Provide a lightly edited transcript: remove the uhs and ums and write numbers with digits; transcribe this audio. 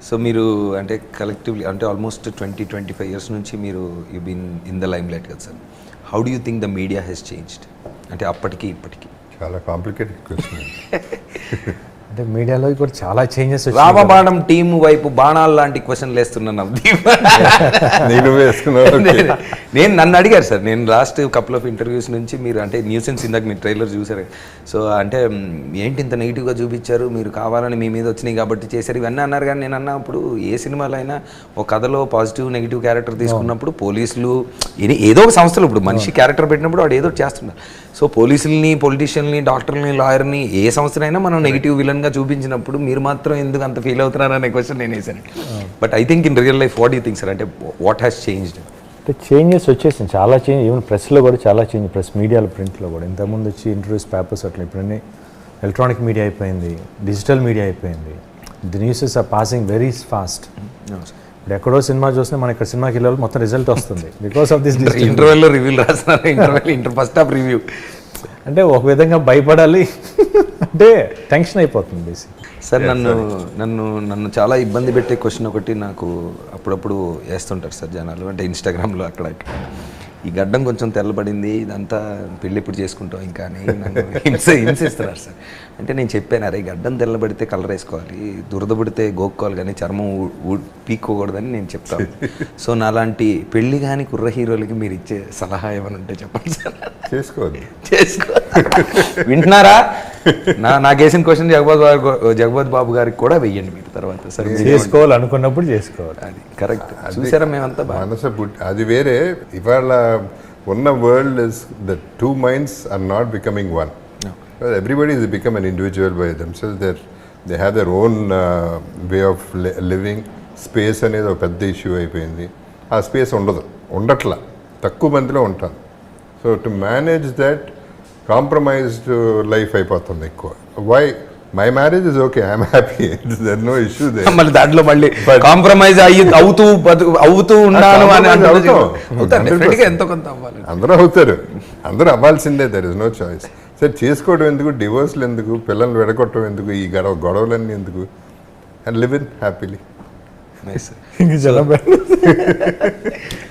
So మీరు అంటే collectively అంటే ఆల్మోస్ట్ 20-25 ఇయర్స్ నుంచి మీరు you been in the limelight కదా sir. How do you think the media has changed అంటే అప్పటికి ఇప్పటికి? చాలా కాంప్లికేటెడ్ క్వశ్చన్. అంటే మీడియాలో కూడా చాలా చేంజెస్ రామబాణం టీం వైపు బాణాలు లాంటి క్వశ్చన్లు వేస్తున్నాను. నేను వేసుకున్నాను. నేను నన్ను అడిగారు సార్, నేను లాస్ట్ కపుల్ ఆఫ్ ఇంటర్వ్యూస్ నుంచి మీరు అంటే న్యూసెన్స్ ఇందాక మీరు ట్రైలర్ చూసారు. సో అంటే ఏంటి ఇంత నెగిటివ్గా చూపించారు, మీరు కావాలని మీ మీద వచ్చినాయి కాబట్టి చేశారు ఇవన్నీ అన్నారు. కానీ నేను అన్నప్పుడు ఏ సినిమాలో అయినా ఒక కథలో పాజిటివ్ నెగిటివ్ క్యారెక్టర్ తీసుకున్నప్పుడు పోలీసులు ఏదో ఒక సంస్థలు ఇప్పుడు మనిషి క్యారెక్టర్ పెట్టినప్పుడు వాడు ఏదో చేస్తున్నారు. సో పోలీసుల్ని, పొలిటీషియన్ని, డాక్టర్ని, లాయర్ని ఏ సంస్థనైనా మనం నెగిటివ్ విలన్గా చూపించినప్పుడు మీరు మాత్రం ఎందుకు అంత ఫీల్ అవుతున్నారు అనే క్వశ్చన్ నేను వేసాను. But I think in real life what you think sir, అంటే వాట్ హ్యాస్ చేంజ్డ్? అంటే చేంజెస్ వచ్చేసింది, చాలా చేంజ్. ఈవెన్ ప్రెస్లో కూడా చాలా చేంజ్, ప్రెస్ మీడియాలో, ప్రింట్లో కూడా. ఇంతకుముందు వచ్చి ఇంటర్వ్యూస్, పేపర్స్ అట్లా, ఇప్పుడన్నీ ఎలక్ట్రానిక్ మీడియా అయిపోయింది, డిజిటల్ మీడియా అయిపోయింది. The newses are passing very fast. ఇప్పుడు ఎక్కడో సినిమా చూస్తే మన ఇక్కడ సినిమాకి వెళ్ళాలి మొత్తం రిజల్ట్ వస్తుంది బికాస్ ఆఫ్ దిస్. ఇంటర్వెల్లో రివ్యూలు రాస్తున్నారు, ఫస్ట్ హాఫ్ రివ్యూ అంటే ఒక విధంగా భయపడాలి అంటే టెన్షన్ అయిపోతుంది బేసిక్. సార్ నన్ను చాలా ఇబ్బంది పెట్టే క్వశ్చన్ ఒకటి నాకు అప్పుడప్పుడు వేస్తుంటారు సార్ జనాలు, అంటే ఇన్స్టాగ్రామ్లో అక్కడ ఈ గడ్డం కొంచెం తెల్లబడింది, ఇదంతా పెళ్ళి ఇప్పుడు చేసుకుంటాం ఇంకా అని నన్ను హింసిస్తున్నారు సార్. అంటే నేను చెప్పాను, అరే గడ్డం తెల్లబడితే కలర్ వేసుకోవాలి, దురద పడితే గోక్కోవాలి, కానీ చర్మం పీక్కోకూడదని నేను చెప్తాను. సో నాలాంటి పెళ్ళి కానీ కుర్ర హీరోలకి మీరు ఇచ్చే సలహా ఏమైనా ఉంటే చెప్పండి సార్. చేసుకో వింటున్నారా? నాకేసిన క్వశ్చన్ జగపతి బాబు గారికి కూడా వెయ్యండి మీరు తర్వాత. సరే చేసుకోవాలనుకున్నప్పుడు చేసుకోవాలి, అది కరెక్ట్. చూసారా మేమంతా మనసు అది వేరే. ఇవాళ ఉన్న world is the two minds are not becoming one. Everybody has become an individual by themselves. They have their own way of living. Space అనేది ఒక పెద్ద ఇష్యూ అయిపోయింది. ఆ స్పేస్ ఉండట్లా, తక్కువ మందిలో ఉంటాను. So to manage that compromised life అయిపోతుంది ఎక్కువ. Why my marriage is okay, I'm happy, there no issue there. మళ్ళీ దాంట్లో మళ్ళీ కాంప్రమైజ్ అవుతూ ఉన్నాను అని ఎంతో కొంత అవ్వాలి. అందరూ అవుతారు, అందరూ అవ్వాల్సిందే, దర్ ఇస్ నో చాయిస్. సరే చేసుకోవడం ఎందుకు, డివోర్స్లు ఎందుకు, పిల్లల్ని విడగొట్టడం ఎందుకు, ఈ గొడవలన్నీ ఎందుకు, and live in happily. Nice.